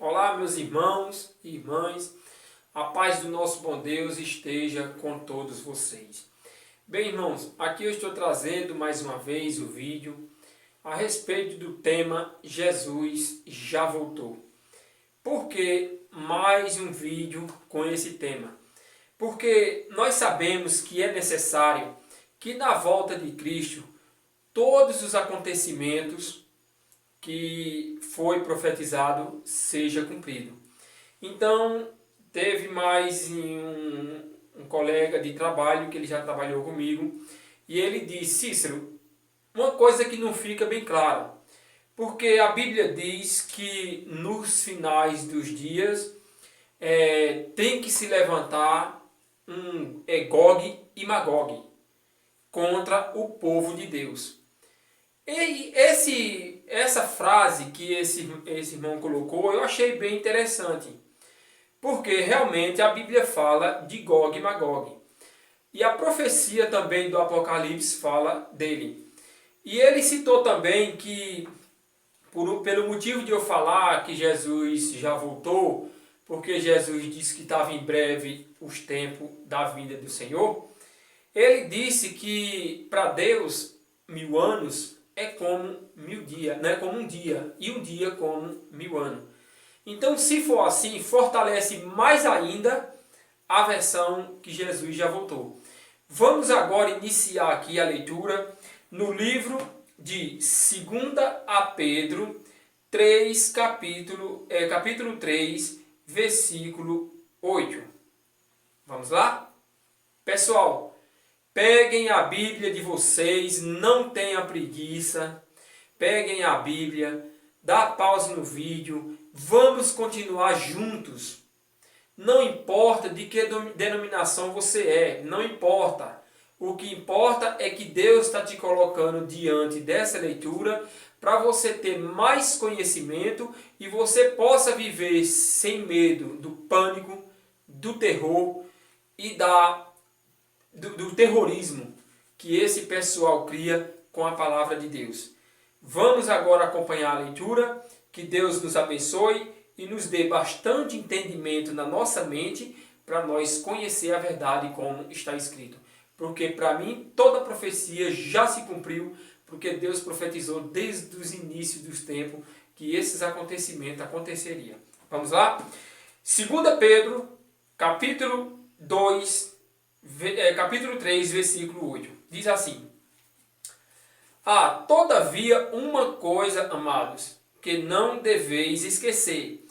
Olá, meus irmãos e irmãs, a paz do nosso bom Deus esteja com todos vocês. Bem, irmãos, aqui eu estou trazendo mais uma vez o vídeo a respeito do tema Jesus já voltou. Por que mais um vídeo com esse tema? Porque nós sabemos que é necessário que na volta de Cristo todos os acontecimentos que foi profetizado seja cumprido. Então, teve mais um colega de trabalho, que ele já trabalhou comigo, e ele disse: Cícero, uma coisa que não fica bem claro, porque a Bíblia diz que nos finais dos dias tem que se levantar um Gog e Magog contra o povo de Deus. E essa frase que esse irmão colocou, eu achei bem interessante. Porque realmente a Bíblia fala de Gog e Magog. E a profecia também do Apocalipse fala dele. E ele citou também que, pelo motivo de eu falar que Jesus já voltou, porque Jesus disse que estava em breve os tempos da vinda do Senhor, ele disse que para Deus 1000 anos é como 1000 dias, não é como um dia, e um dia como 1000 anos. Então, se for assim, fortalece mais ainda a versão que Jesus já voltou. Vamos agora iniciar aqui a leitura no livro de 2 a Pedro 3, capítulo 3, versículo 8. Vamos lá? Pessoal, peguem a Bíblia de vocês, não tenham preguiça, peguem a Bíblia, dá pausa no vídeo, vamos continuar juntos. Não importa de que denominação você é, não importa. O que importa é que Deus está te colocando diante dessa leitura para você ter mais conhecimento e você possa viver sem medo do pânico, do terror e do terrorismo que esse pessoal cria com a palavra de Deus. Vamos agora acompanhar a leitura. Que Deus nos abençoe e nos dê bastante entendimento na nossa mente para nós conhecer a verdade como está escrito. Porque para mim toda profecia já se cumpriu, porque Deus profetizou desde os inícios dos tempos que esses acontecimentos aconteceriam. Vamos lá? 2 Pedro, capítulo 3, versículo 8. Diz assim: todavia uma coisa, amados, que não deveis esquecer,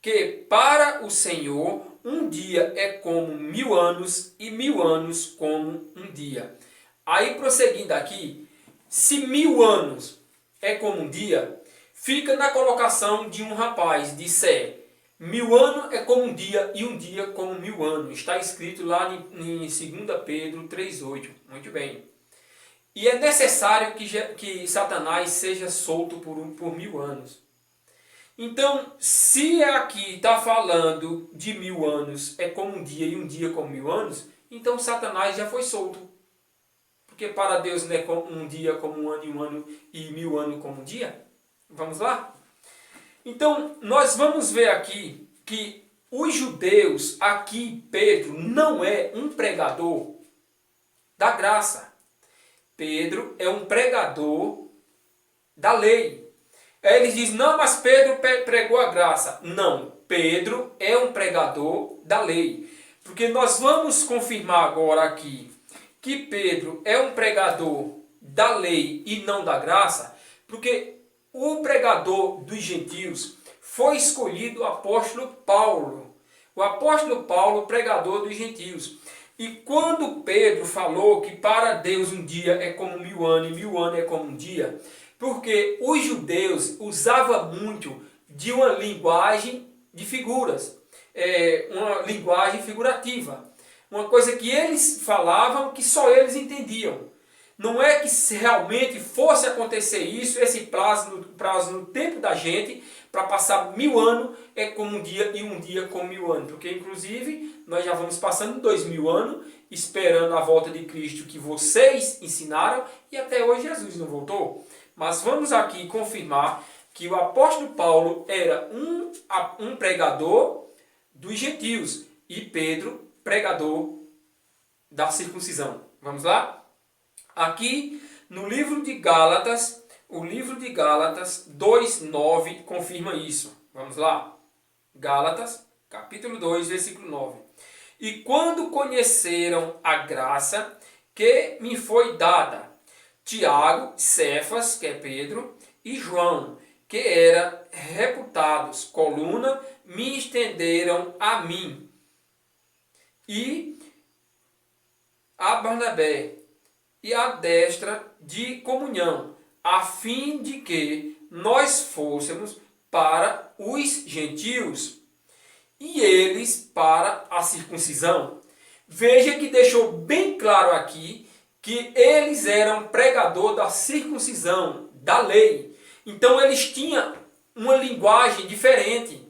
que para o Senhor um dia é como 1000 anos e 1000 anos como um dia. Aí prosseguindo aqui, se 1000 anos é como um dia, fica na colocação de um rapaz, disser 1000 anos é como um dia e um dia como 1000 anos. Está escrito lá em 2 Pedro 3,8. Muito bem. E é necessário que Satanás seja solto por 1000 anos. Então, se aqui está falando de 1000 anos é como um dia e um dia como 1000 anos, então Satanás já foi solto. Porque para Deus não é um dia como um ano e 1000 anos como um dia. Vamos lá? Então, nós vamos ver aqui que os judeus, aqui Pedro não é um pregador da graça. Pedro é um pregador da lei. Eles dizem: não, mas Pedro pregou a graça. Não, Pedro é um pregador da lei. Porque nós vamos confirmar agora aqui que Pedro é um pregador da lei e não da graça, porque o pregador dos gentios foi escolhido o apóstolo Paulo. O apóstolo Paulo, pregador dos gentios. E quando Pedro falou que para Deus um dia é como 1000 anos e 1000 anos é como um dia, porque os judeus usavam muito de uma linguagem de figuras, uma linguagem figurativa, uma coisa que eles falavam que só eles entendiam. Não é que realmente fosse acontecer isso, esse prazo no tempo da gente, para passar 1000 anos é como um dia e um dia como 1000 anos. Porque inclusive nós já vamos passando 2000 anos, esperando a volta de Cristo que vocês ensinaram, e até hoje Jesus não voltou. Mas vamos aqui confirmar que o apóstolo Paulo era um pregador dos gentios e Pedro pregador da circuncisão. Vamos lá? Aqui no livro de Gálatas, o livro de Gálatas 2:9 confirma isso. Vamos lá? Gálatas, capítulo 2, versículo 9. E quando conheceram a graça que me foi dada, Tiago, Cefas, que é Pedro, e João, que era reputados coluna, me estenderam a mim e a Barnabé e a destra de comunhão, a fim de que nós fôssemos para os gentios e eles para a circuncisão. Veja que deixou bem claro aqui que eles eram pregador da circuncisão, da lei. Então eles tinham uma linguagem diferente.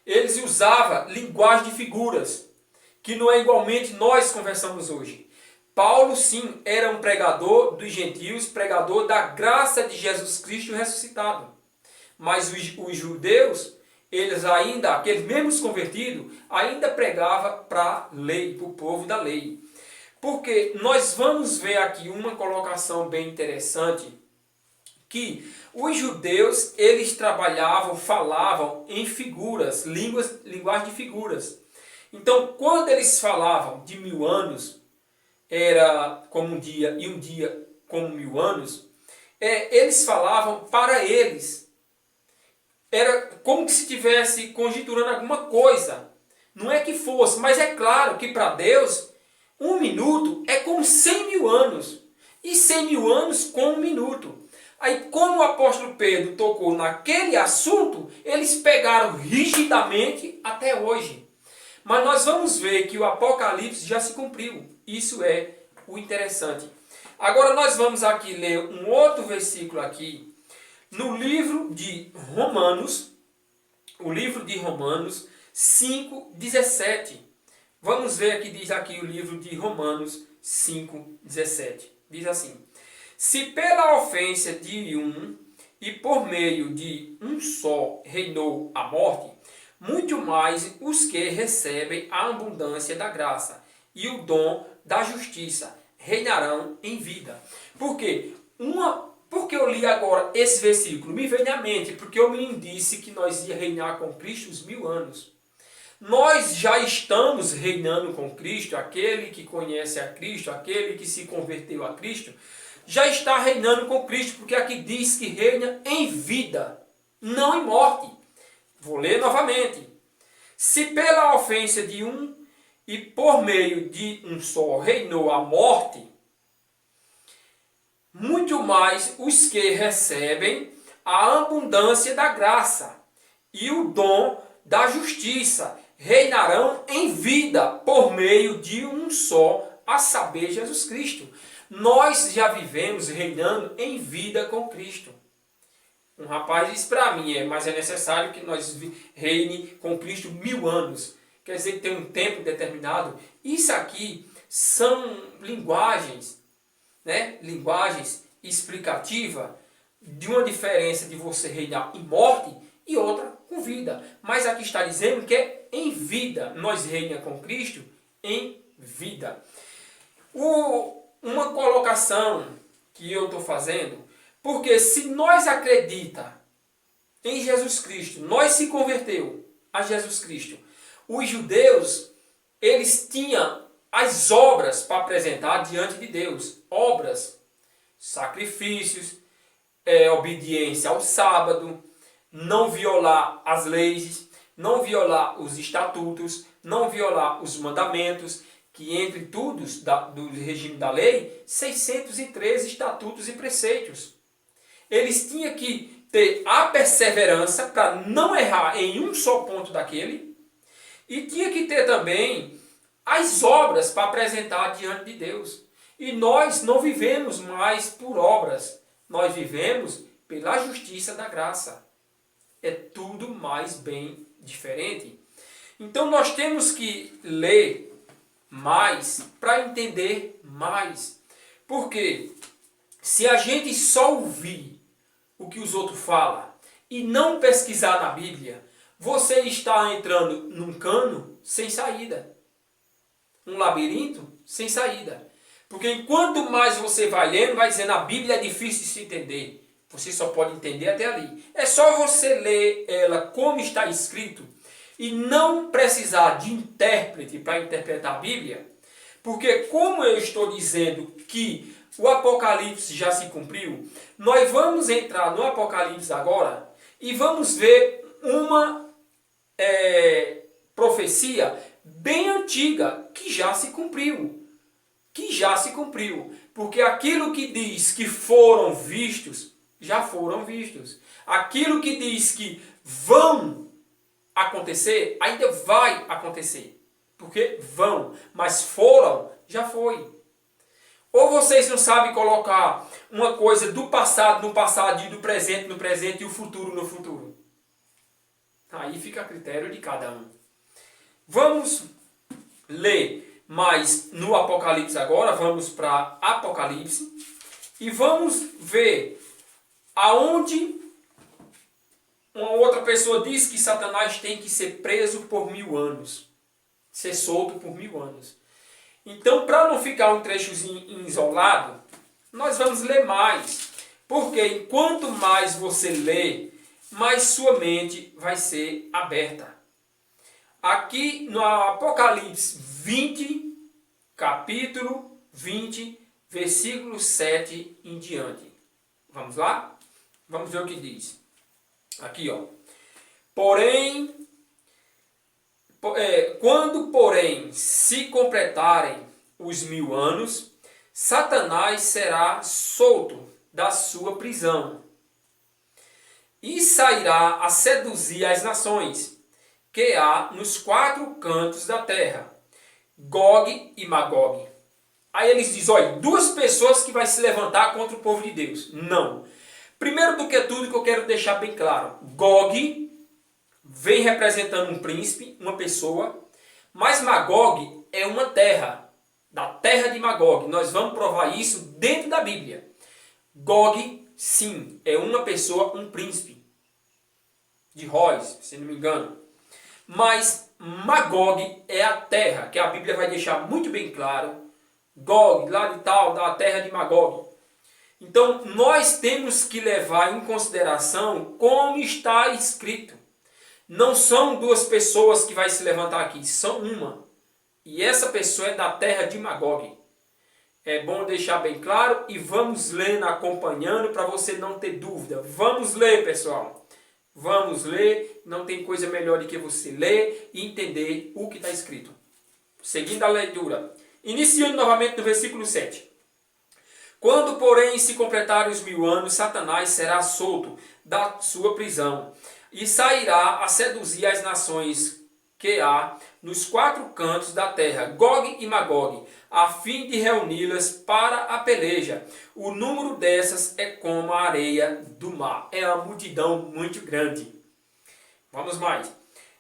Eles usavam linguagem de figuras, que não é igualmente nós conversamos hoje. Paulo, sim, era um pregador dos gentios, pregador da graça de Jesus Cristo ressuscitado. Mas os judeus, eles ainda, aqueles mesmos convertidos, ainda pregavam para a lei, para o povo da lei. Porque nós vamos ver aqui uma colocação bem interessante, que os judeus, eles trabalhavam, falavam em figuras, linguagem de figuras. Então, quando eles falavam de 1000 anos, era como um dia e um dia como 1000 anos, eles falavam para eles. Era como se estivesse conjecturando alguma coisa. Não é que fosse, mas é claro que para Deus, 1 minuto é como 100.000 anos. E 100.000 anos com 1 minuto. Aí, como o apóstolo Pedro tocou naquele assunto, eles pegaram rigidamente até hoje. Mas nós vamos ver que o Apocalipse já se cumpriu. Isso é o interessante. Agora nós vamos aqui ler um outro versículo aqui, no livro de Romanos, o livro de Romanos 5:17. Vamos ver aqui, diz aqui o livro de Romanos 5:17. Diz assim: se pela ofensa de um e por meio de um só reinou a morte, muito mais os que recebem a abundância da graça e o dom da justiça reinarão em vida. Por quê? Porque eu li agora esse versículo, me veio na mente, porque o menino disse que nós ia reinar com Cristo os 1000 anos. Nós já estamos reinando com Cristo, aquele que conhece a Cristo, aquele que se converteu a Cristo, já está reinando com Cristo, porque aqui diz que reina em vida, não em morte. Vou ler novamente. Se pela ofensa de um e por meio de um só reinou a morte, muito mais os que recebem a abundância da graça e o dom da justiça reinarão em vida por meio de um só, a saber, Jesus Cristo. Nós já vivemos reinando em vida com Cristo. Um rapaz disse para mim, mas é necessário que nós reine com Cristo 1000 anos. Quer dizer que tem um tempo determinado. Isso aqui são linguagens, né? Linguagens explicativas de uma diferença de você reinar em morte e outra com vida. Mas aqui está dizendo que é em vida. Nós reinamos com Cristo em vida. Uma colocação que eu estou fazendo, porque se nós acreditamos em Jesus Cristo, nós se converteu a Jesus Cristo. Os judeus, eles tinham as obras para apresentar diante de Deus. Obras, sacrifícios, obediência ao sábado, não violar as leis, não violar os estatutos, não violar os mandamentos, que entre todos do regime da lei, 613 estatutos e preceitos. Eles tinham que ter a perseverança para não errar em um só ponto daquele, e tinha que ter também as obras para apresentar diante de Deus. E nós não vivemos mais por obras, nós vivemos pela justiça da graça. É tudo mais bem diferente. Então nós temos que ler mais para entender mais. Porque se a gente só ouvir o que os outros falam, e não pesquisar na Bíblia, você está entrando num cano sem saída. Um labirinto sem saída. Porque enquanto mais você vai lendo, vai dizendo a Bíblia é difícil de se entender. Você só pode entender até ali. É só você ler ela como está escrito e não precisar de intérprete para interpretar a Bíblia. Porque como eu estou dizendo que o Apocalipse já se cumpriu, nós vamos entrar no Apocalipse agora e vamos ver uma profecia bem antiga que já se cumpriu. Que já se cumpriu. Porque aquilo que diz que foram vistos, já foram vistos. Aquilo que diz que vão acontecer, ainda vai acontecer. Porque vão, mas foram, já foi. Ou vocês não sabem colocar uma coisa do passado no passado e do presente no presente e o futuro no futuro. Aí fica a critério de cada um. Vamos ler mais no Apocalipse agora, vamos para Apocalipse e vamos ver aonde uma outra pessoa diz que Satanás tem que ser preso por 1000 anos, ser solto por 1000 anos. Então, para não ficar um trechozinho isolado, nós vamos ler mais, porque enquanto mais você lê, mais sua mente vai ser aberta. Aqui no Apocalipse 20, capítulo 20, versículo 7 em diante. Vamos lá? Vamos ver o que diz. Aqui, ó. Quando, porém, se completarem os 1000 anos, Satanás será solto da sua prisão e sairá a seduzir as nações que há nos 4 cantos da terra, Gog e Magog. Aí eles dizem, olha, 2 pessoas que vai se levantar contra o povo de Deus. Não. Primeiro do que tudo, que eu quero deixar bem claro, Gog vem representando um príncipe, uma pessoa, mas Magog é uma terra, da terra de Magog. Nós vamos provar isso dentro da Bíblia. Gog, sim, é uma pessoa, um príncipe, de Rois, se não me engano. Mas Magog é a terra, que a Bíblia vai deixar muito bem claro. Gog, lá de tal, da terra de Magog. Então, nós temos que levar em consideração como está escrito. Não são 2 pessoas que vai se levantar aqui, são uma. E essa pessoa é da terra de Magog. É bom deixar bem claro e vamos lendo, acompanhando, para você não ter dúvida. Vamos ler, pessoal. Vamos ler, não tem coisa melhor do que você ler e entender o que está escrito. Seguindo a leitura. Iniciando novamente no versículo 7. Quando, porém, se completarem os 1000 anos, Satanás será solto da sua prisão e sairá a seduzir as nações que há nos 4 cantos da terra, Gog e Magog, a fim de reuni-las para a peleja. O número dessas é como a areia do mar. É uma multidão muito grande. Vamos mais.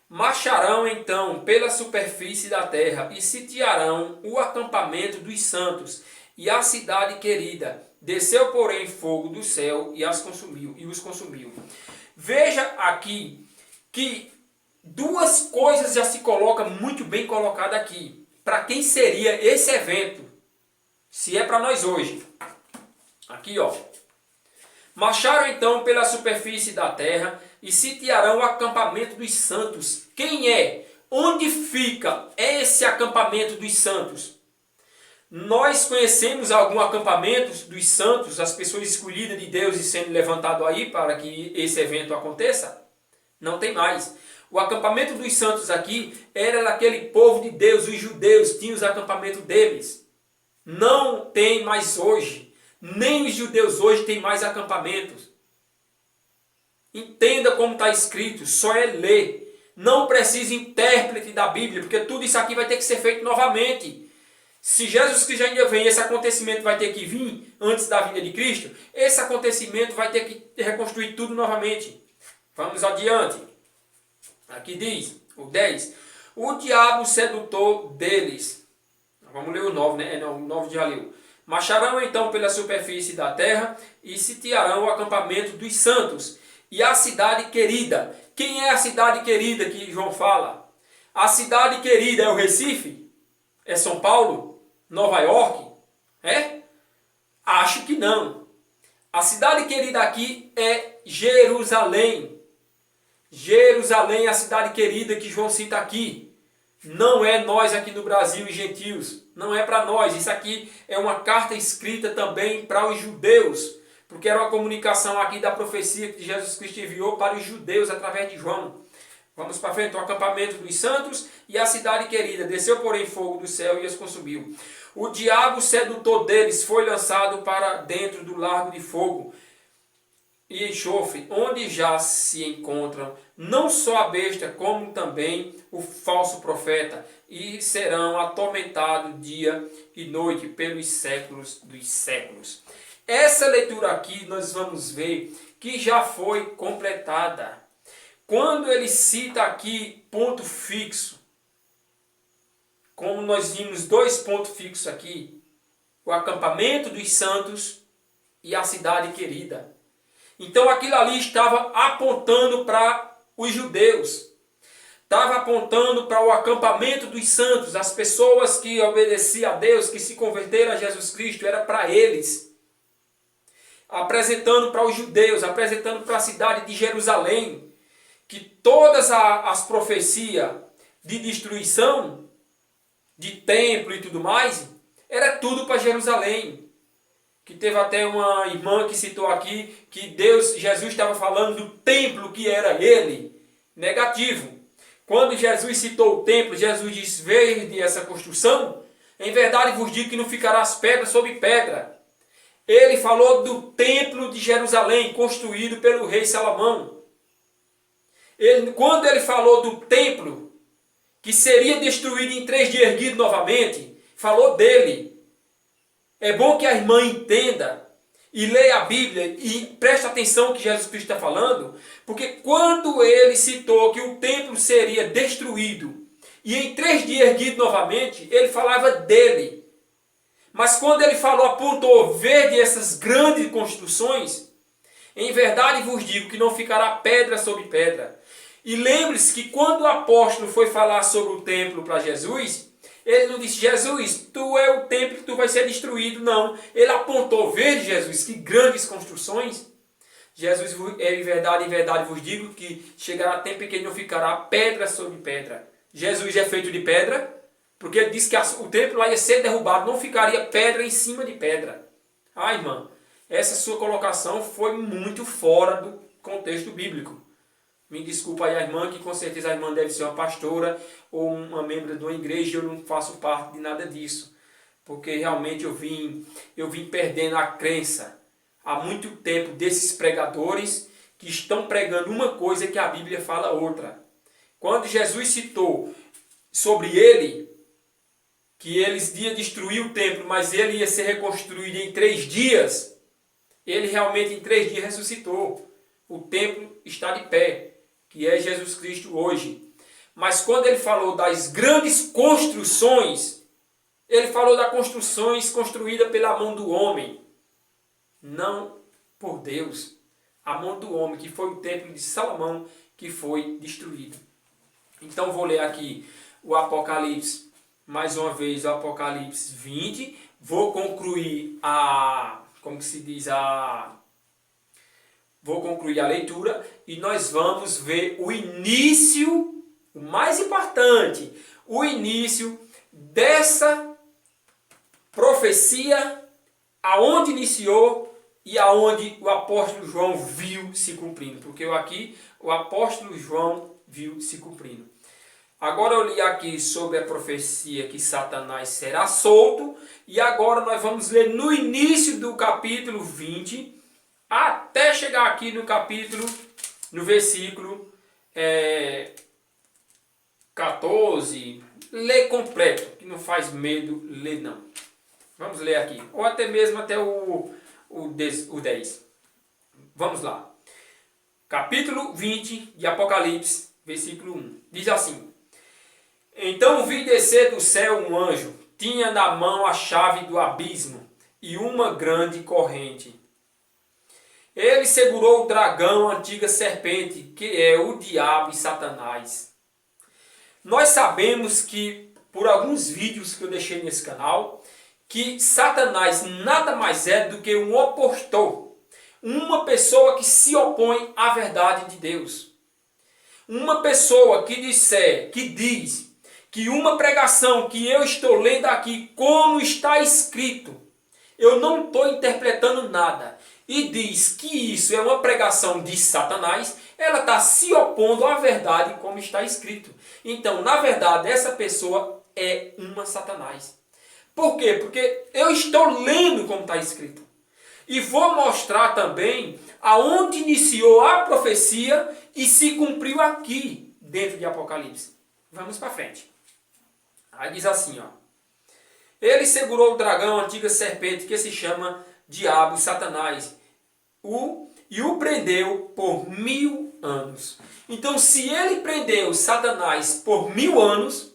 Marcharão então pela superfície da terra e sitiarão o acampamento dos santos e a cidade querida. Desceu, porém, fogo do céu e os consumiu. Veja aqui que 2 coisas já se colocam muito bem colocadas aqui. Para quem seria esse evento? Se é para nós hoje. Aqui, ó. Marcharam então pela superfície da terra e sitiarão o acampamento dos santos. Quem é? Onde fica esse acampamento dos santos? Nós conhecemos algum acampamento dos santos, as pessoas escolhidas de Deus e sendo levantado aí para que esse evento aconteça? Não tem mais. O acampamento dos santos aqui era daquele povo de Deus, os judeus tinham os acampamentos deles. Não tem mais hoje. Nem os judeus hoje têm mais acampamentos. Entenda como está escrito, só é ler. Não precisa intérprete da Bíblia, porque tudo isso aqui vai ter que ser feito novamente. Se Jesus Cristo ainda vem, esse acontecimento vai ter que vir antes da vinda de Cristo, esse acontecimento vai ter que reconstruir tudo novamente. Vamos adiante. Aqui diz, o 10. O diabo sedutor deles. Vamos ler o 9, né? Não, o 9 já leu. Marcharão então pela superfície da terra e sitiarão o acampamento dos santos e a cidade querida. Quem é a cidade querida que João fala? A cidade querida é o Recife? É São Paulo? Nova York? É? Acho que não. A cidade querida aqui é Jerusalém. Jerusalém é a cidade querida que João cita aqui. Não é nós aqui no Brasil e gentios. Não é para nós. Isso aqui é uma carta escrita também para os judeus. Porque era uma comunicação aqui da profecia que Jesus Cristo enviou para os judeus através de João. Vamos para frente. O acampamento dos santos e a cidade querida. Desceu, porém, fogo do céu e os consumiu. O diabo sedutor deles foi lançado para dentro do lago de fogo e enxofre, onde já se encontram não só a besta, como também o falso profeta, e serão atormentados dia e noite pelos séculos dos séculos. Essa leitura aqui nós vamos ver que já foi completada. Quando ele cita aqui ponto fixo, como nós vimos dois pontos fixos aqui, o acampamento dos santos e a cidade querida. Então aquilo ali estava apontando para os judeus. Estava apontando para o acampamento dos santos, as pessoas que obedeciam a Deus, que se converteram a Jesus Cristo, era para eles. Apresentando para os judeus, apresentando para a cidade de Jerusalém, que todas as profecias de destruição, de templo e tudo mais, era tudo para Jerusalém. Que teve até uma irmã que citou aqui que Jesus estava falando do templo que era ele. Negativo. Quando Jesus citou o templo, Jesus disse, vede essa construção, em verdade vos digo que não ficará as pedras sobre pedra. Ele falou do templo de Jerusalém, construído pelo rei Salomão. Quando ele falou do templo, que seria destruído em 3 dias erguido novamente, falou dele. É bom que a irmã entenda e leia a Bíblia e preste atenção no que Jesus Cristo está falando, porque quando ele citou que o templo seria destruído e em 3 dias erguido novamente, ele falava dele. Mas quando ele falou, apontou, vede essas grandes construções, em verdade vos digo que não ficará pedra sobre pedra. E lembre-se que quando o apóstolo foi falar sobre o templo para Jesus, ele não disse, Jesus, tu é o templo que tu vai ser destruído, não. Ele apontou, veja Jesus, que grandes construções. Jesus, em verdade vos digo que chegará tempo em que não ficará pedra sobre pedra. Jesus é feito de pedra, porque ele disse que o templo lá ia ser derrubado, não ficaria pedra em cima de pedra. Ah, irmã, essa sua colocação foi muito fora do contexto bíblico. Me desculpa aí a irmã, que com certeza a irmã deve ser uma pastora ou uma membro de uma igreja, eu não faço parte de nada disso. Porque realmente eu vim perdendo a crença há muito tempo desses pregadores que estão pregando uma coisa que a Bíblia fala outra. Quando Jesus citou sobre ele, que eles iam destruir o templo, mas ele ia ser reconstruído em 3 dias, ele realmente em 3 dias ressuscitou. O templo está de pé, que é Jesus Cristo hoje. Mas quando ele falou das grandes construções, ele falou das construções construídas pela mão do homem, não por Deus. A mão do homem, que foi o templo de Salomão, que foi destruído. Então vou ler aqui o Apocalipse, mais uma vez o Apocalipse 20. Vou concluir Vou concluir a leitura e nós vamos ver o início, o mais importante, o início dessa profecia, aonde iniciou e aonde o apóstolo João viu se cumprindo. Porque aqui o apóstolo João viu se cumprindo. Agora eu li aqui sobre a profecia que Satanás será solto. E agora nós vamos ler no início do capítulo 20, até chegar aqui no versículo 14. Lê completo, que não faz medo ler não. Vamos ler aqui, ou até mesmo até o 10. Vamos lá. Capítulo 20 de Apocalipse, versículo 1. Diz assim: Então vi descer do céu um anjo, tinha na mão a chave do abismo e uma grande corrente. Ele segurou o dragão, a antiga serpente, que é o diabo e Satanás. Nós sabemos que, por alguns vídeos que eu deixei nesse canal, que Satanás nada mais é do que um opositor. Uma pessoa que se opõe à verdade de Deus. Uma pessoa que diz que uma pregação que eu estou lendo aqui, como está escrito, eu não estou interpretando nada, e diz que isso é uma pregação de Satanás, ela está se opondo à verdade como está escrito. Então, na verdade, essa pessoa é uma Satanás. Por quê? Porque eu estou lendo como está escrito. E vou mostrar também aonde iniciou a profecia e se cumpriu aqui, dentro de Apocalipse. Vamos para frente. Aí diz assim, ó. Ele segurou o dragão, a antiga serpente, que se chama Diabo, Satanás, e o prendeu por 1000 anos. Então, se ele prendeu Satanás por 1000 anos,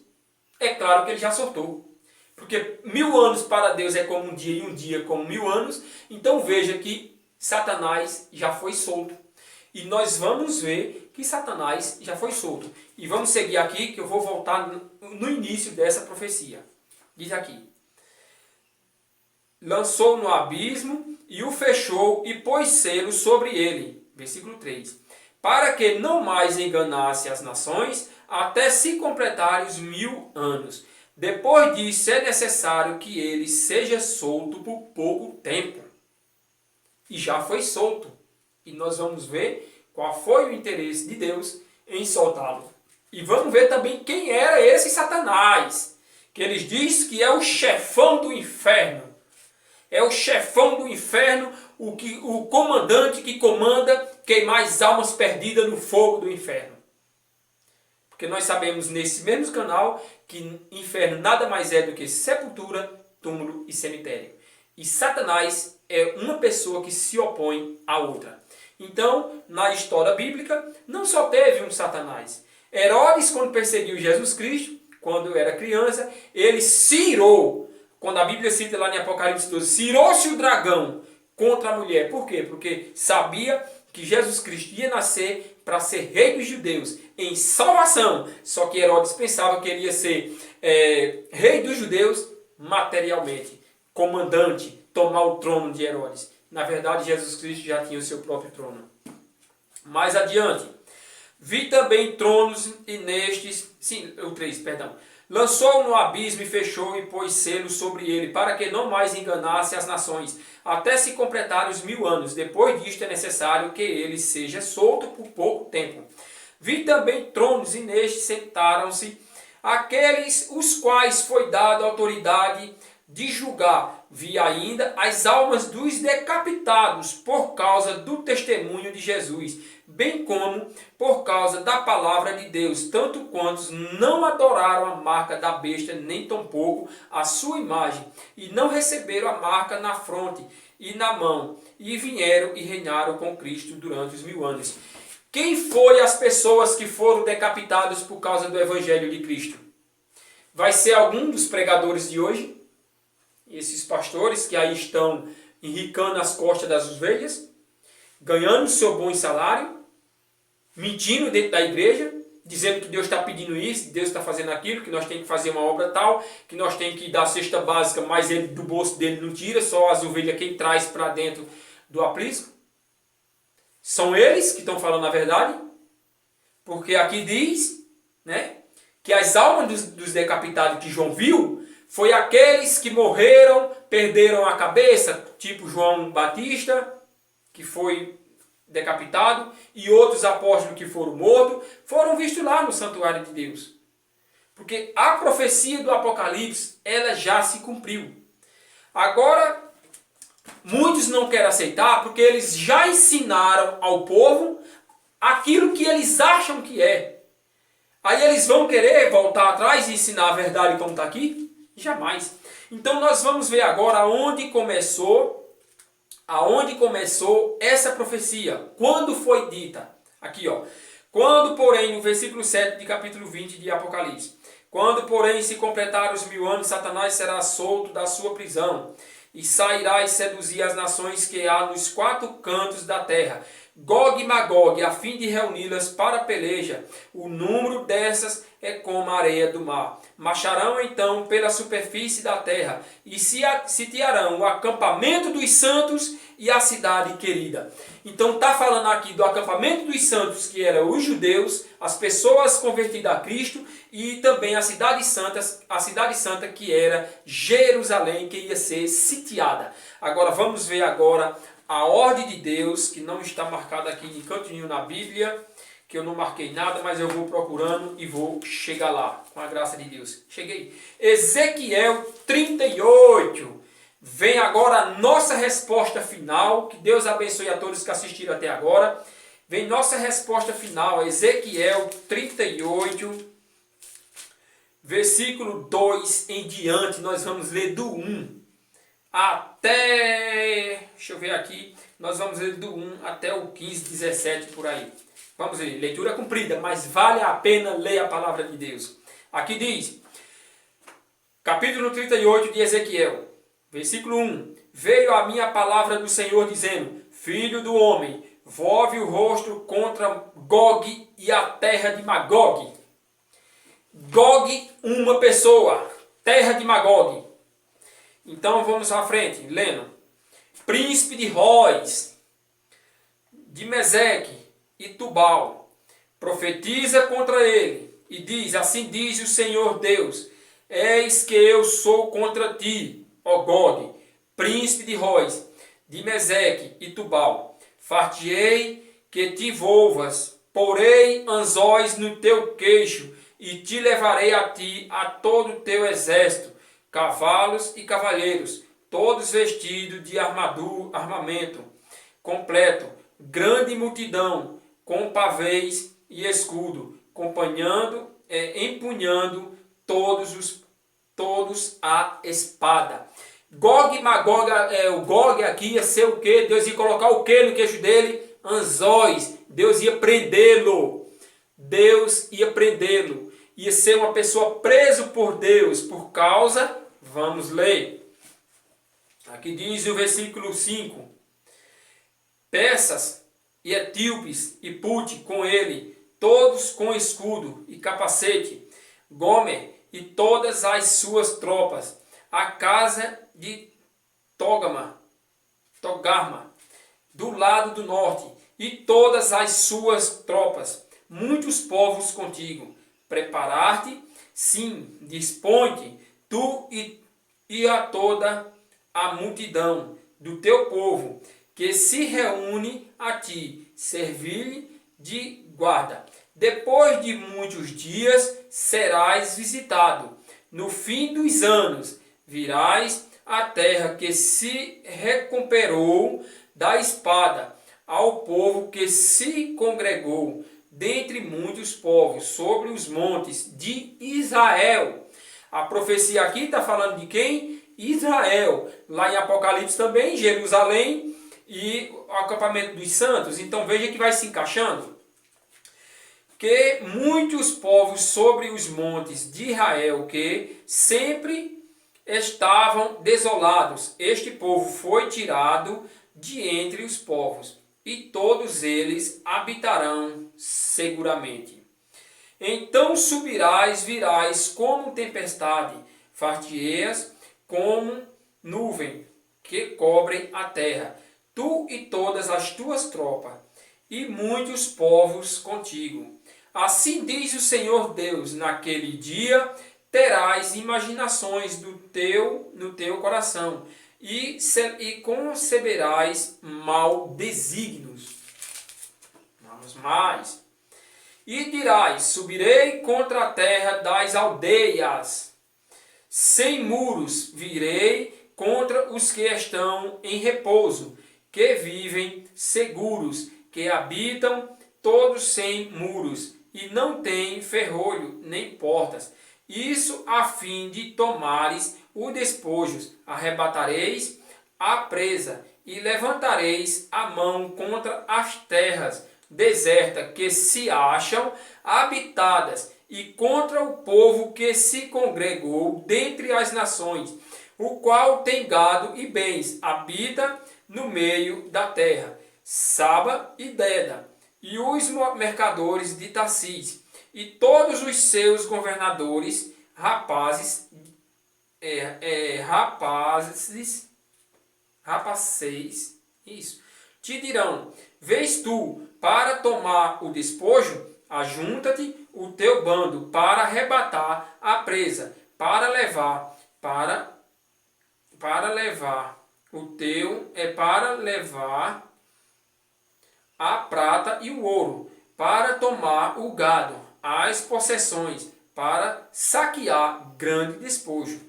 é claro que ele já soltou. Porque 1000 anos para Deus é como um dia e um dia como 1000 anos. Então veja que Satanás já foi solto. E nós vamos ver que Satanás já foi solto. E vamos seguir aqui que eu vou voltar no início dessa profecia. Diz aqui. Lançou no abismo e o fechou e pôs selo sobre ele. Versículo 3. Para que não mais enganasse as nações até se completarem os 1000 anos. Depois disso é necessário que ele seja solto por pouco tempo. E já foi solto. E nós vamos ver qual foi o interesse de Deus em soltá-lo. E vamos ver também quem era esse Satanás. Que eles dizem que é o chefão do inferno. É o chefão do inferno, o comandante que comanda queimar as almas perdidas no fogo do inferno. Porque nós sabemos nesse mesmo canal que inferno nada mais é do que sepultura, túmulo e cemitério. E Satanás é uma pessoa que se opõe à outra. Então, na história bíblica, não só teve um Satanás. Herodes, quando perseguiu Jesus Cristo, quando era criança, ele se irou. Quando a Bíblia cita lá em Apocalipse 12, se irou-se o dragão contra a mulher. Por quê? Porque sabia que Jesus Cristo ia nascer para ser rei dos judeus em salvação. Só que Herodes pensava que ele ia ser rei dos judeus materialmente, comandante, tomar o trono de Herodes. Na verdade, Jesus Cristo já tinha o seu próprio trono. Mais adiante. Vi também tronos e nestes... Sim, o 3, perdão. Lançou-o no abismo e fechou e pôs selo sobre ele, para que não mais enganasse as nações, até se completarem os 1000 anos. Depois disto é necessário que ele seja solto por pouco tempo. Vi também tronos e nestes sentaram-se aqueles os quais foi dada a autoridade de julgar. Vi ainda as almas dos decapitados por causa do testemunho de Jesus, bem como por causa da palavra de Deus, tanto quantos não adoraram a marca da besta, nem tampouco a sua imagem, e não receberam a marca na fronte e na mão, e vieram e reinaram com Cristo durante os 1000 anos. Quem foi as pessoas que foram decapitadas por causa do Evangelho de Cristo? Vai ser algum dos pregadores de hoje? Esses pastores que aí estão enricando as costas das ovelhas, ganhando seu bom salário, mentindo dentro da igreja, dizendo que Deus está pedindo isso, Deus está fazendo aquilo, que nós temos que fazer uma obra tal, que nós temos que dar a cesta básica, mas ele do bolso dele não tira, só as ovelhas quem traz para dentro do aprisco. São eles que estão falando a verdade, porque aqui diz, né, que as almas dos decapitados que João viu, foi aqueles que morreram, perderam a cabeça, tipo João Batista, que foi decapitado, e outros apóstolos que foram mortos, foram vistos lá no santuário de Deus. Porque a profecia do Apocalipse, ela já se cumpriu. Agora, muitos não querem aceitar, porque eles já ensinaram ao povo aquilo que eles acham que é. Aí eles vão querer voltar atrás e ensinar a verdade como está aqui? Jamais. Então nós vamos ver agora aonde começou essa profecia. Quando foi dita? Aqui, ó. Quando, porém, no versículo 7 de capítulo 20 de Apocalipse. Quando, porém, se completar os 1000 anos, Satanás será solto da sua prisão e sairás seduzir as nações que há nos quatro cantos da terra, Gog e Magog, a fim de reuni-las para a peleja. O número dessas é como a areia do mar. Marcharão então pela superfície da terra e sitiarão o acampamento dos santos e a cidade querida. Então está falando aqui do acampamento dos santos, que eram os judeus, as pessoas convertidas a Cristo, e também a cidade santa que era Jerusalém, que ia ser sitiada. Agora vamos ver agora a ordem de Deus, que não está marcada aqui de cantinho na Bíblia, que eu não marquei nada, mas eu vou procurando e vou chegar lá, com a graça de Deus. Cheguei. Ezequiel 38. Vem agora a nossa resposta final. Que Deus abençoe a todos que assistiram até agora. Vem nossa resposta final. Ezequiel 38, versículo 2 em diante. Nós vamos ler do 1 até... Deixa eu ver aqui. Nós vamos ler do 1 até o 15, 17 por aí. Vamos ler. Leitura comprida, mas vale a pena ler a palavra de Deus. Aqui diz, capítulo 38 de Ezequiel. Versículo 1. Veio a minha palavra do Senhor dizendo, Filho do homem, volve o rosto contra Gog e a terra de Magog. Gog, uma pessoa. Terra de Magog. Então vamos à frente, lendo. Príncipe de Rois, de Meseque e Tubal. Profetiza contra ele e diz, assim diz o Senhor Deus, eis que eu sou contra ti, ó Gog, príncipe de Rois, de Meseque e Tubal. Fartei que te volvas, porei anzóis no teu queixo, e te levarei a ti a todo o teu exército, cavalos e cavalheiros, todos vestidos de armamento completo, grande multidão, com pavês e escudo, empunhando todos a espada. Gog e Magog, o Gog aqui ia ser o quê? Deus ia colocar o quê no queixo dele? Anzóis. Deus ia prendê-lo. Ia ser uma pessoa preso por Deus por causa, vamos ler. Aqui diz o versículo 5. Persas e etíopes e Pute com ele, todos com escudo e capacete. Gomer e todas as suas tropas, a casa de Togarma, do lado do norte, e todas as suas tropas, muitos povos contigo. Preparar-te, sim, dispõe-te, tu e a toda a multidão do teu povo, que se reúne a ti, servir-lhe de guarda. Depois de muitos dias serás visitado. No fim dos anos virás à terra que se recuperou da espada, ao povo que se congregou dentre muitos povos sobre os montes de Israel. A profecia aqui está falando de quem? Israel. Lá em Apocalipse também, Jerusalém e o acampamento dos santos. Então veja que vai se encaixando. Que muitos povos sobre os montes de Israel que sempre estavam desolados. Este povo foi tirado de entre os povos, e todos eles habitarão seguramente. Então subirás, virás como tempestade, far-te-ás como nuvem que cobrem a terra, tu e todas as tuas tropas, e muitos povos contigo. Assim diz o Senhor Deus, naquele dia terás imaginações no teu coração, e conceberás mal desígnios. Vamos mais. E dirás, subirei contra a terra das aldeias, sem muros virei contra os que estão em repouso, que vivem seguros, que habitam todos sem muros, e não têm ferrolho nem portas. Isso a fim de tomares o despojo, arrebatareis a presa, e levantareis a mão contra as terras desertas que se acham habitadas, e contra o povo que se congregou dentre as nações. o qual tem gado e bens, habita no meio da terra. Saba e Deda, e os mercadores de Tarsis, e todos os seus governadores, rapazeis, isso, te dirão: vês tu, para tomar o despojo, ajunta-te o teu bando para arrebatar a presa, para levar a prata e o ouro, para tomar o gado, as possessões, para saquear grande despojo.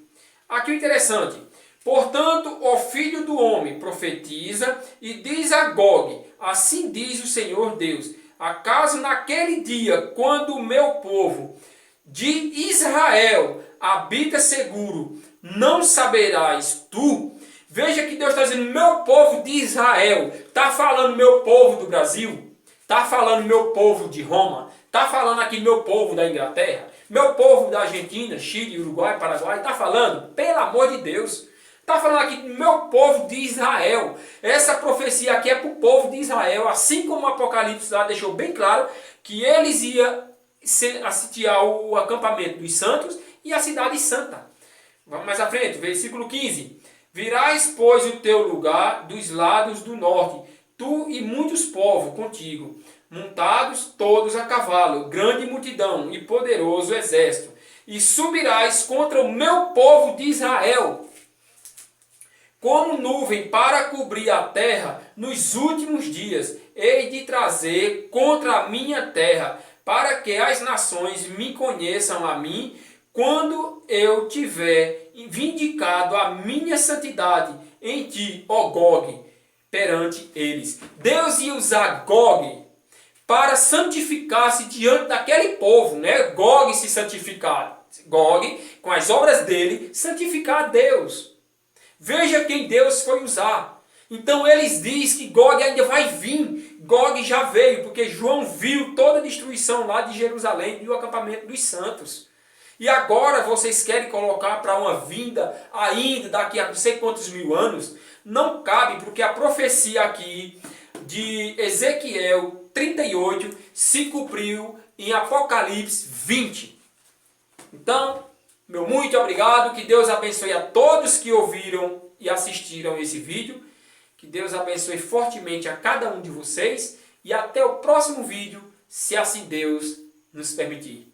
Aqui o interessante: portanto, o filho do homem profetiza e diz a Gog: assim diz o Senhor Deus, acaso naquele dia, quando o meu povo de Israel habita seguro, não saberás tu? Veja que Deus está dizendo meu povo de Israel. Está falando meu povo do Brasil? Está falando meu povo de Roma? Está falando aqui meu povo da Inglaterra? Meu povo da Argentina, Chile, Uruguai, Paraguai? Está falando? Pelo amor de Deus. Está falando aqui meu povo de Israel. Essa profecia aqui é para o povo de Israel. Assim como o Apocalipse lá deixou bem claro que eles iam sitiar o acampamento dos santos e a cidade santa. Vamos mais à frente, versículo 15. Virás, pois, o teu lugar dos lados do norte, tu e muitos povos contigo, montados todos a cavalo, grande multidão e poderoso exército, e subirás contra o meu povo de Israel, como nuvem para cobrir a terra nos últimos dias, hei de trazer contra a minha terra, para que as nações me conheçam a mim, quando eu tiver vindicado a minha santidade em ti, ó Gog, perante eles. Deus ia usar Gog para santificar-se diante daquele povo, né? Gog se santificar. Gog, com as obras dele, santificar a Deus. Veja quem Deus foi usar. Então eles dizem que Gog ainda vai vir. Gog já veio, porque João viu toda a destruição lá de Jerusalém e o acampamento dos santos. E agora vocês querem colocar para uma vinda ainda daqui a não sei quantos mil anos? Não cabe, porque a profecia aqui de Ezequiel 38 se cumpriu em Apocalipse 20. Então, meu muito obrigado, que Deus abençoe a todos que ouviram e assistiram esse vídeo. Que Deus abençoe fortemente a cada um de vocês. E até o próximo vídeo, se assim Deus nos permitir.